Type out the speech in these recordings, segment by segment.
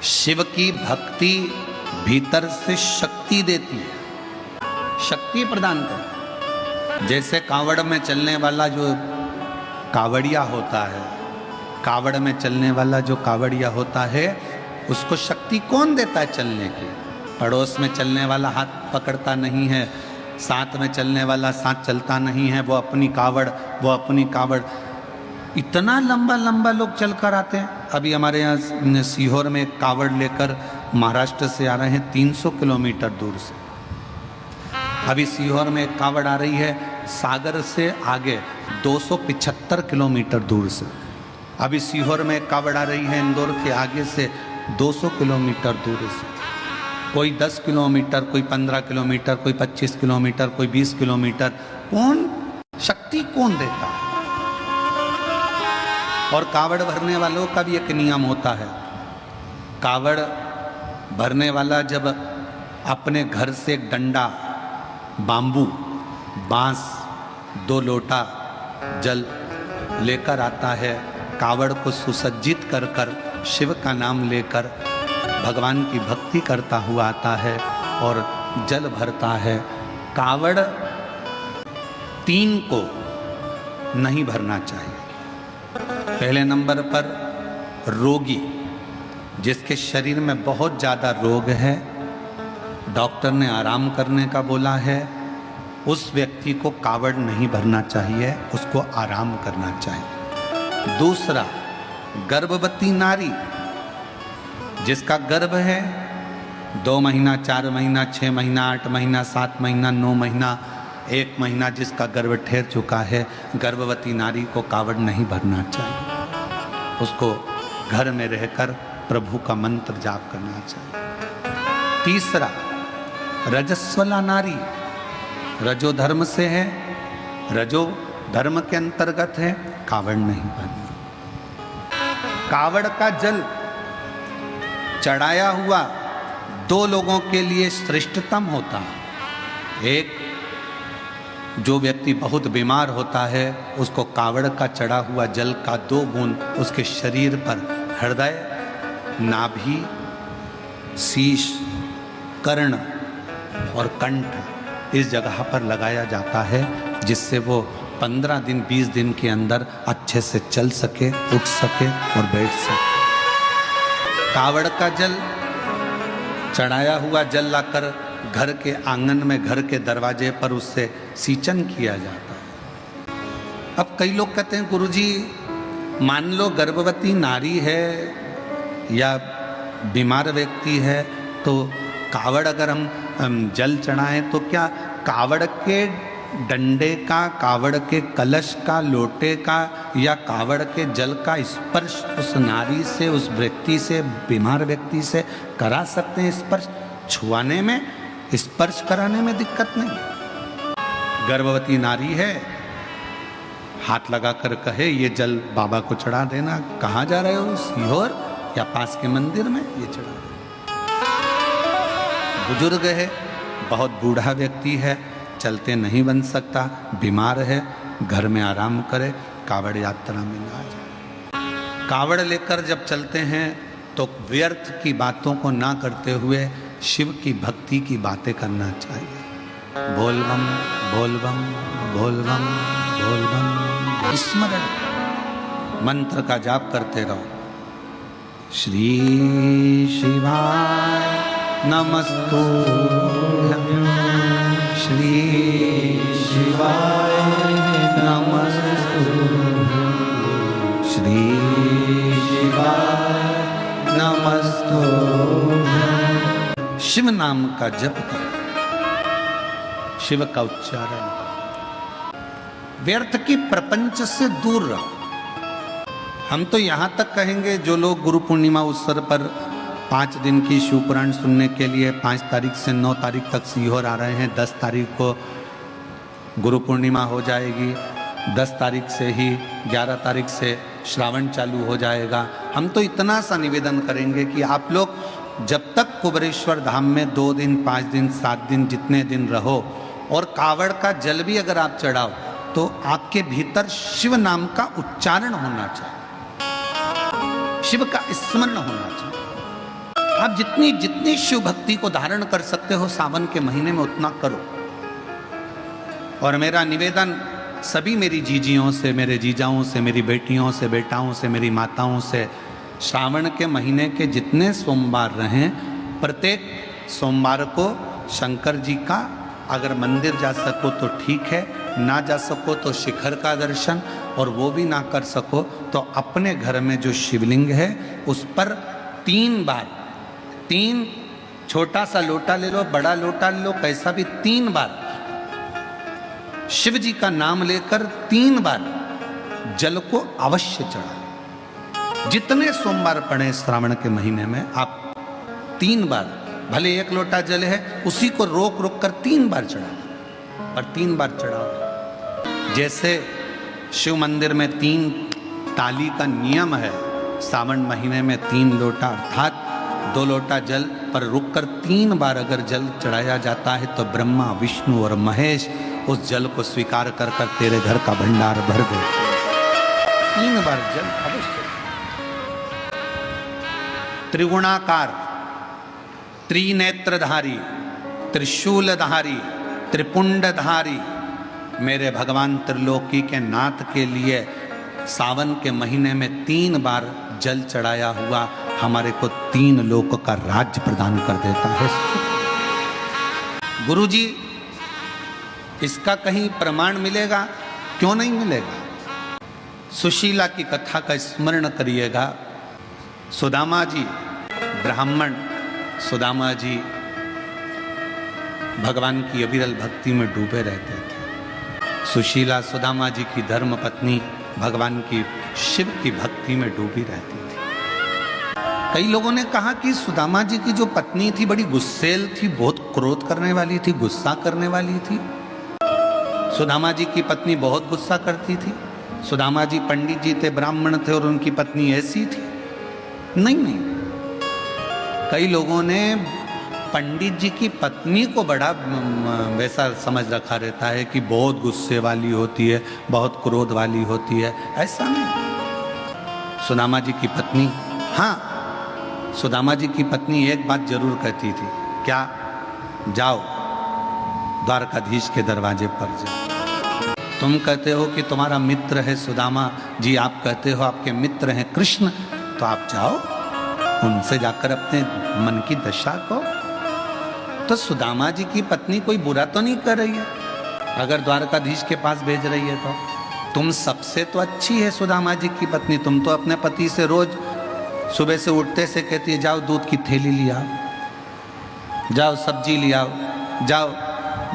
शिव की भक्ति भीतर से शक्ति देती है, शक्ति प्रदान करती है। जैसे कावड़ में चलने वाला जो कावड़िया होता है, कावड़ में चलने वाला जो कावड़िया होता है, उसको शक्ति कौन देता है चलने की? पड़ोस में चलने वाला हाथ पकड़ता नहीं है, साथ में चलने वाला साथ चलता नहीं है, वो अपनी कावड़। इतना लंबा लंबा लोग चल कर आते हैं। अभी हमारे यहाँ सीहोर में एक कावड़ लेकर महाराष्ट्र से आ रहे हैं 300 किलोमीटर दूर से। अभी सीहोर में एक कावड़ आ रही है सागर से आगे 275 किलोमीटर दूर से। अभी सीहोर में एक कावड़ आ रही है इंदौर के आगे से 200 किलोमीटर दूर से। कोई 10 किलोमीटर, कोई 15 किलोमीटर, कोई 25 किलोमीटर, कोई 20 किलोमीटर। कौन शक्ति कौन देता है? और कावड़ भरने वालों का भी एक नियम होता है। कावड़ भरने वाला जब अपने घर से एक डंडा, बांबू, बांस, 2 लोटा जल लेकर आता है, कावड़ को सुसज्जित कर कर शिव का नाम लेकर भगवान की भक्ति करता हुआ आता है और जल भरता है। कावड़ 3 को नहीं भरना चाहिए। पहले नंबर पर रोगी, जिसके शरीर में बहुत ज़्यादा रोग है, डॉक्टर ने आराम करने का बोला है, उस व्यक्ति को कावड़ नहीं भरना चाहिए, उसको आराम करना चाहिए। दूसरा, गर्भवती नारी, जिसका गर्भ है 2 महीना, 4 महीना, 6 महीना, 8 महीना, 7 महीना, 9 महीना, 1 महीना जिसका गर्भ ठहर चुका है, गर्भवती नारी को कावड़ नहीं भरना चाहिए। उसको घर में रहकर प्रभु का मंत्र जाप करना चाहिए। तीसरा, रजस्वला नारी, रजो धर्म से है, रजो धर्म के अंतर्गत है, कावड़ नहीं भरना। कावड़ का जल चढ़ाया हुआ 2 लोगों के लिए श्रेष्ठतम होता है। एक, जो व्यक्ति बहुत बीमार होता है, उसको कावड़ का चढ़ा हुआ जल का 2 बूंद उसके शरीर पर, हृदय, नाभि, शीश, कर्ण और कंठ, इस जगह पर लगाया जाता है, जिससे वो 15 दिन 20 दिन के अंदर अच्छे से चल सके, उठ सके और बैठ सके। कावड़ का जल, चढ़ाया हुआ जल लाकर घर के आंगन में, घर के दरवाजे पर उससे सींचन किया जाता है। अब कई लोग कहते हैं गुरुजी, मान लो गर्भवती नारी है या बीमार व्यक्ति है, तो कावड़ अगर हम जल चढ़ाएं तो क्या कावड़ के डंडे का, कावड़ के कलश का, लोटे का या कावड़ के जल का स्पर्श उस नारी से, उस व्यक्ति से, बीमार व्यक्ति से करा सकते हैं? स्पर्श छुआने में, स्पर्श कराने में दिक्कत नहीं। गर्भवती नारी है, हाथ लगाकर कहे ये जल बाबा को चढ़ा देना। कहाँ जा रहे हो? सीहोर या पास के मंदिर में ये चढ़ा देना। बुजुर्ग है, बहुत बूढ़ा व्यक्ति है, चलते नहीं बन सकता, बीमार है, घर में आराम करे, कावड़ यात्रा में ना जाए। कावड़ लेकर जब चलते हैं तो व्यर्थ की बातों को ना करते हुए शिव की भक्ति की बातें करना चाहिए। बोल बम, बोल बम, बोल बम, बोल बम, स्मरण मंत्र का जाप करते रहो। श्री शिवाय नमस्तुभ्यं, श्री शिवाय नमस्तुभ्यं, श्री शिवाय नमस्तुभ्यं। शिव नाम का जप करो, शिव का उच्चारण करो, व्यर्थ की प्रपंच से दूर रहो। हम तो यहाँ तक कहेंगे, जो लोग गुरु पूर्णिमा अवसर पर 5 दिन की शिव पुराण सुनने के लिए 5 तारीख से 9 तारीख तक सीहोर आ रहे हैं, 10 तारीख को गुरु पूर्णिमा हो जाएगी, 10 तारीख से ही 11 तारीख से श्रावण चालू हो जाएगा। हम तो इतना सा निवेदन करेंगे कि आप लोग जब तक कुबेरेश्वर धाम में 2 दिन, 5 दिन, 7 दिन, जितने दिन रहो, और कावड़ का जल भी अगर आप चढ़ाओ, तो आपके भीतर शिव नाम का उच्चारण होना चाहिए, शिव का स्मरण होना चाहिए। आप जितनी जितनी शिव भक्ति को धारण कर सकते हो सावन के महीने में उतना करो। और मेरा निवेदन सभी मेरी जीजियों से, मेरे जीजाओं से, मेरी बेटियों से, बेटाओं से, मेरी माताओं से, श्रावण के महीने के जितने सोमवार रहें, प्रत्येक सोमवार को शंकर जी का अगर मंदिर जा सको तो ठीक है, ना जा सको तो शिखर का दर्शन, और वो भी ना कर सको तो अपने घर में जो शिवलिंग है उस पर 3 बार, 3 छोटा सा लोटा ले लो, बड़ा लोटा ले लो, कैसा भी 3 बार शिव जी का नाम लेकर 3 बार जल को अवश्य चढ़ाएं। जितने सोमवार पड़े श्रावण के महीने में आप 3 बार, भले 1 लोटा जल है उसी को रोक रोक कर 3 बार चढ़ाओ, पर 3 बार चढ़ाओ। जैसे शिव मंदिर में 3 ताली का नियम है, सावन महीने में 3 लोटा अर्थात 2 लोटा जल पर रुककर 3 बार अगर जल चढ़ाया जाता है तो ब्रह्मा, विष्णु और महेश उस जल को स्वीकार कर कर तेरे घर का भंडार भर दे। 3 बार जल अवश्य। त्रिगुणाकार, त्रिनेत्रधारी, त्रिशूलधारी, त्रिपुंडधारी मेरे भगवान त्रिलोकी के नाथ के लिए सावन के महीने में 3 बार जल चढ़ाया हुआ हमारे को 3 लोक का राज्य प्रदान कर देता है। गुरुजी, इसका कहीं प्रमाण मिलेगा? क्यों नहीं मिलेगा? सुशीला की कथा का स्मरण करिएगा। सुदामा जी ब्राह्मण, सुदामा जी भगवान की अविरल भक्ति में डूबे रहते थे। सुशीला सुदामा जी की धर्म पत्नी भगवान की शिव की भक्ति में डूबी रहती थी। कई लोगों ने कहा कि सुदामा जी की जो पत्नी थी बड़ी गुस्सेल थी, बहुत क्रोध करने वाली थी, गुस्सा करने वाली थी। सुदामा जी की पत्नी बहुत गुस्सा करती थी। सुदामा जी पंडित जी थे, ब्राह्मण थे और उनकी पत्नी ऐसी थी। नहीं, कई लोगों ने पंडित जी की पत्नी को बड़ा वैसा समझ रखा रहता है कि बहुत गुस्से वाली होती है, बहुत क्रोध वाली होती है। ऐसा नहीं। सुदामा जी की पत्नी, हाँ, सुदामा जी की पत्नी एक बात जरूर कहती थी। क्या? जाओ द्वारकाधीश के दरवाजे पर जाओ। तुम कहते हो कि तुम्हारा मित्र है सुदामा जी, आप कहते हो आपके मित्र हैं कृष्ण, तो आप जाओ उनसे जाकर अपने मन की दशा को। तो सुदामा जी की पत्नी कोई बुरा तो नहीं कर रही है अगर द्वारकाधीश के पास भेज रही है तो। तुम सबसे तो अच्छी है सुदामा जी की पत्नी। तुम तो अपने पति से रोज सुबह से उठते से कहती है जाओ दूध की थैली ले आओ, जाओ सब्जी ले आओ, जाओ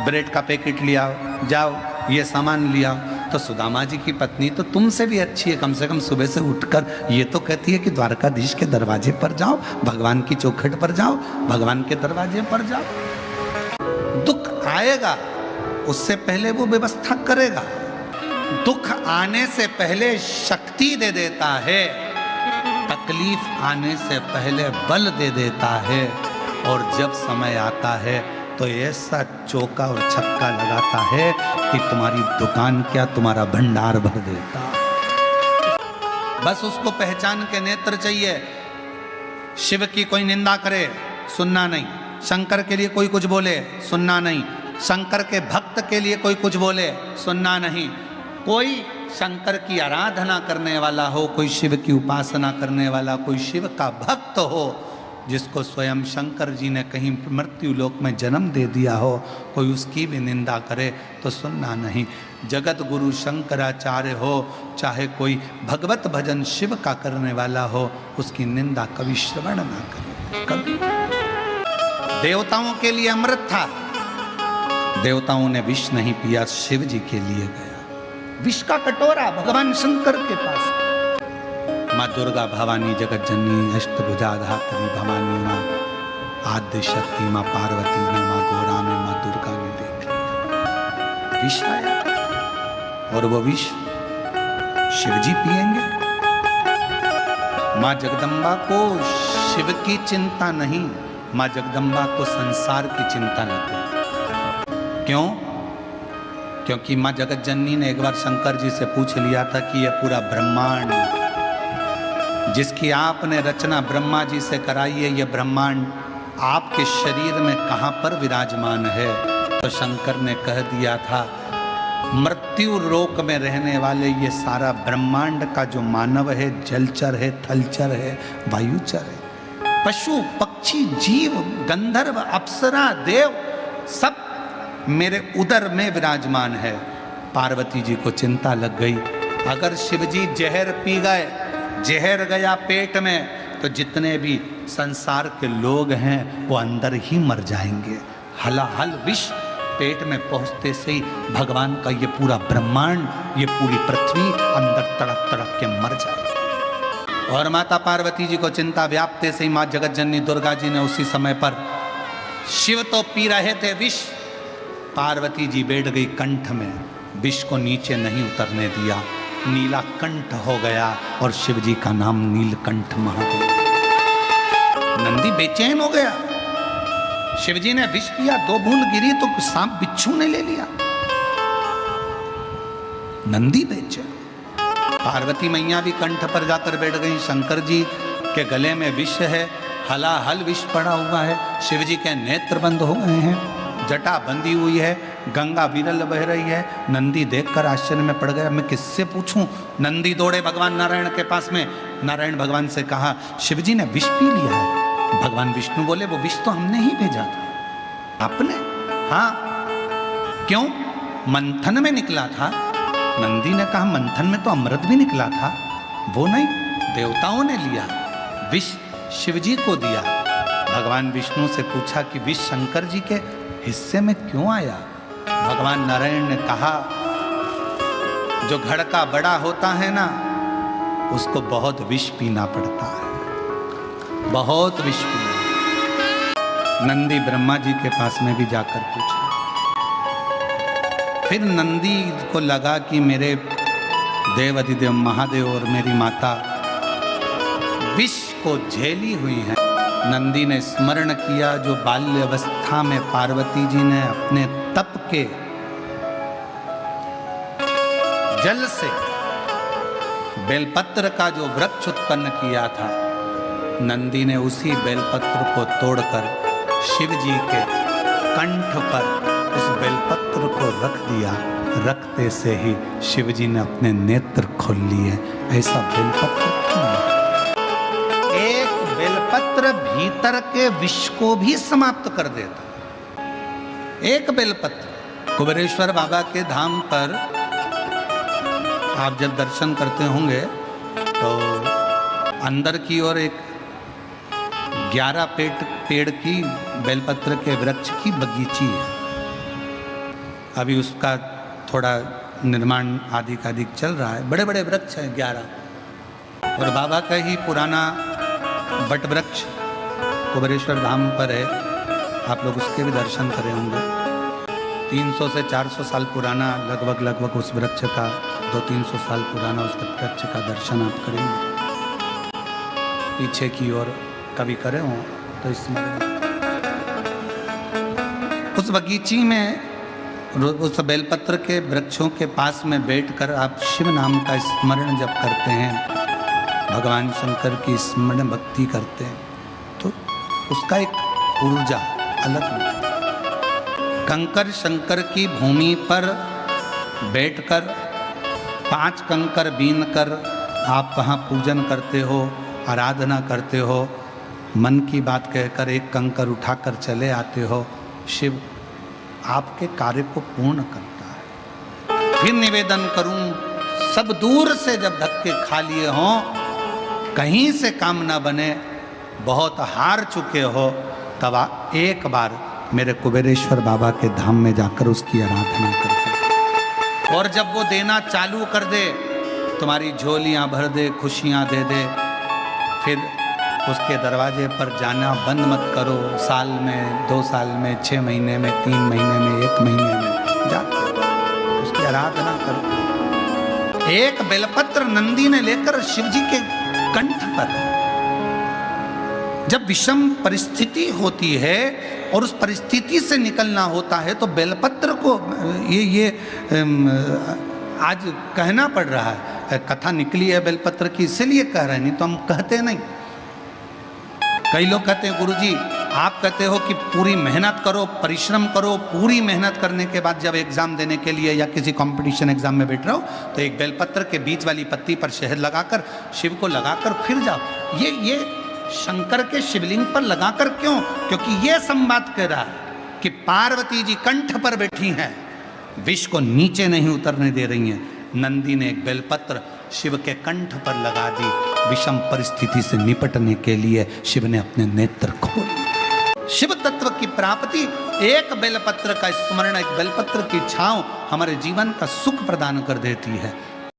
ब्रेड का पैकेट ले आओ, जाओ ये सामान ले आओ। तो सुदामा जी की पत्नी तो तुमसे भी अच्छी है। कम से कम सुबह से उठकर ये तो कहती है कि द्वारकाधीश के दरवाजे पर जाओ, भगवान की चौखट पर जाओ, भगवान के दरवाजे पर जाओ। दुख आएगा उससे पहले वो व्यवस्था करेगा। दुख आने से पहले शक्ति दे देता है, तकलीफ आने से पहले बल दे देता है, और जब समय आता है तो ऐसा चौका और छक्का लगाता है कि तुम्हारी दुकान क्या तुम्हारा भंडार भर देता। बस उसको पहचान के नेत्र चाहिए। शिव की कोई निंदा करे सुनना नहीं, शंकर के लिए कोई कुछ बोले सुनना नहीं, शंकर के भक्त के लिए कोई कुछ बोले सुनना नहीं। कोई शंकर की आराधना करने वाला हो, कोई शिव की उपासना करने वाला, कोई शिव का भक्त हो जिसको स्वयं शंकर जी ने कहीं मृत्यु लोक में जन्म दे दिया हो, कोई उसकी भी निंदा करे तो सुनना नहीं। जगत गुरु शंकराचार्य हो, चाहे कोई भगवत भजन शिव का करने वाला हो, उसकी निंदा कभी श्रवण ना करे। कभी देवताओं के लिए अमृत था, देवताओं ने विष नहीं पिया, शिव जी के लिए गया विष का कटोरा भगवान शंकर के पास। माँ दुर्गा भवानी जगत जननी अष्टभुजा धात्री भवानी माँ आद्य शक्ति माँ पार्वती ने, माँ गौरा में, माँ दुर्गा ने देख लिया विष आया, और वो विष शिवजी पिएंगे। माँ जगदम्बा को शिव की चिंता नहीं, माँ जगदम्बा को संसार की चिंता नहीं थी। क्यों? क्योंकि माँ जगत जननी ने एक बार शंकर जी से पूछ लिया था कि यह पूरा ब्रह्मांड जिसकी आपने रचना ब्रह्मा जी से कराई है, ये ब्रह्मांड आपके शरीर में कहाँ पर विराजमान है? तो शंकर ने कह दिया था, मृत्यु लोक में रहने वाले ये सारा ब्रह्मांड का जो मानव है, जलचर है, थलचर है, वायुचर है, पशु पक्षी जीव गंधर्व अप्सरा देव सब मेरे उदर में विराजमान है। पार्वती जी को चिंता लग गई, अगर शिवजी जहर पी गए, जहर गया पेट में, तो जितने भी संसार के लोग हैं वो अंदर ही मर जाएंगे। हलाहल विष पेट में पहुंचते से ही भगवान का ये पूरा ब्रह्मांड, ये पूरी पृथ्वी अंदर तड़प तड़प के मर जाएगी। और माता पार्वती जी को चिंता व्याप्ते से ही माँ जगत जननी दुर्गा जी ने उसी समय पर, शिव तो पी रहे थे विष, पार्वती जी बैठ गई कंठ में, विष को नीचे नहीं उतरने दिया, नीला कंठ हो गया और शिव जी का नाम नीलकंठ महादेव। नंदी बेचैन हो गया, शिव जी ने विष पिया, 2 बूंद गिरी तो सांप बिच्छू ने ले लिया। नंदी बेचैन, पार्वती मैया भी कंठ पर जाकर बैठ गई, शंकर जी के गले में विष है, हलाहल विष पड़ा हुआ है, शिव जी के नेत्र बंद हो गए हैं, जटा बंधी हुई है, गंगा विरल बह रही है। नंदी देखकर आश्चर्य में पड़ गया, मैं किससे पूछूं? नंदी दौड़े भगवान नारायण के पास में, नारायण भगवान से कहा, शिवजी ने विष पी लिया है। भगवान विष्णु बोले, वो विष तो हमने ही भेजा था। आपने? हाँ। क्यों? मंथन में निकला था। नंदी ने कहा, मंथन में तो अमृत भी निकला था। वो नहीं, देवताओं ने लिया, विष शिवजी को दिया। भगवान विष्णु से पूछा कि विष शंकर जी के हिस्से में क्यों आया? भगवान नारायण ने कहा, जो घड़ का बड़ा होता है ना, उसको बहुत विष पीना पड़ता है, बहुत विष पीना। नंदी ब्रह्मा जी के पास में भी जाकर पूछा। फिर नंदी को लगा कि मेरे देव अधिदेव महादेव और मेरी माता विष को झेली हुई है। नंदी ने स्मरण किया जो बाल्य अवस्था में पार्वती जी ने अपने तप के जल से बेलपत्र का जो वृक्ष उत्पन्न किया था, नंदी ने उसी बेलपत्र को तोड़कर शिव जी के कंठ पर उस बेलपत्र को रख दिया। रखते से ही शिव जी ने अपने नेत्र खोल लिए। ऐसा बेलपत्र क्यों? एक बेलपत्र भीतर के विष को भी समाप्त कर देता। एक बेलपत्र। कुबेरेश्वर बाबा के धाम पर आप जब दर्शन करते होंगे तो अंदर की ओर एक 11 पेड़ की बेलपत्र के वृक्ष की बगीची है। अभी उसका थोड़ा निर्माण आदि चल रहा है। बड़े बड़े वृक्ष हैं 11, और बाबा का ही पुराना बट वृक्ष कुबेरेश्वर धाम पर है। आप लोग उसके भी दर्शन करे होंगे। 300 से 400 साल पुराना लगभग उस वृक्ष का, 200-300 साल पुराना उस वृक्ष का दर्शन आप करेंगे। पीछे की ओर कभी करे हो तो इसमें उस बगीची में, उस बेलपत्र के वृक्षों के पास में बैठकर आप शिव नाम का स्मरण जब करते हैं, भगवान शंकर की स्मरण भक्ति करते हैं, तो उसका एक ऊर्जा अलग है। कंकर शंकर की भूमि पर बैठकर 5 कंकर बीन कर आप वहाँ पूजन करते हो, आराधना करते हो, मन की बात कहकर 1 कंकर उठाकर चले आते हो, शिव आपके कार्य को पूर्ण करता है। फिर निवेदन करूं, सब दूर से जब धक्के खा लिए हों, कहीं से काम ना बने, बहुत हार चुके हो, तब एक बार मेरे कुबेरेश्वर बाबा के धाम में जाकर उसकी आराधना करते। और जब वो देना चालू कर दे, तुम्हारी झोलियां भर दे, खुशियां दे दे, फिर उसके दरवाजे पर जाना बंद मत करो। साल में, 2 साल में, 6 महीने में, 3 महीने में, 1 महीने में जाते उसकी आराधना करो। एक बेलपत्र नंदी ने लेकर शिवजी के कंठ पर, जब विषम परिस्थिति होती है और उस परिस्थिति से निकलना होता है, तो बेलपत्र को ये आज कहना पड़ रहा है, कथा निकली है बेलपत्र की इसीलिए कह रहे हैं, नहीं तो हम कहते नहीं। कई लोग कहते हैं गुरुजी आप कहते हो कि पूरी मेहनत करो, परिश्रम करो, पूरी मेहनत करने के बाद जब एग्जाम देने के लिए या किसी कंपटीशन एग्जाम में बैठ रहे हो तो एक बेलपत्र के बीच वाली पत्ती पर शहद लगाकर शिव को लगाकर फिर जाओ। ये शंकर के शिवलिंग पर लगाकर क्यों? क्योंकि ये संवाद कह रहा है कि पार्वती जी कंठ पर बैठी हैं, विष को नीचे नहीं उतरने दे रही हैं। नंदी ने एक बेलपत्र शिव के कंठ पर लगा दी। विषम परिस्थिति से निपटने के लिए शिव ने अपने नेत्र खोल। शिव तत्व की प्राप्ति एक बेलपत्र का स्मरण, एक बेलपत्र की छांव हमारे जीवन का सुख प्रदान कर देती है।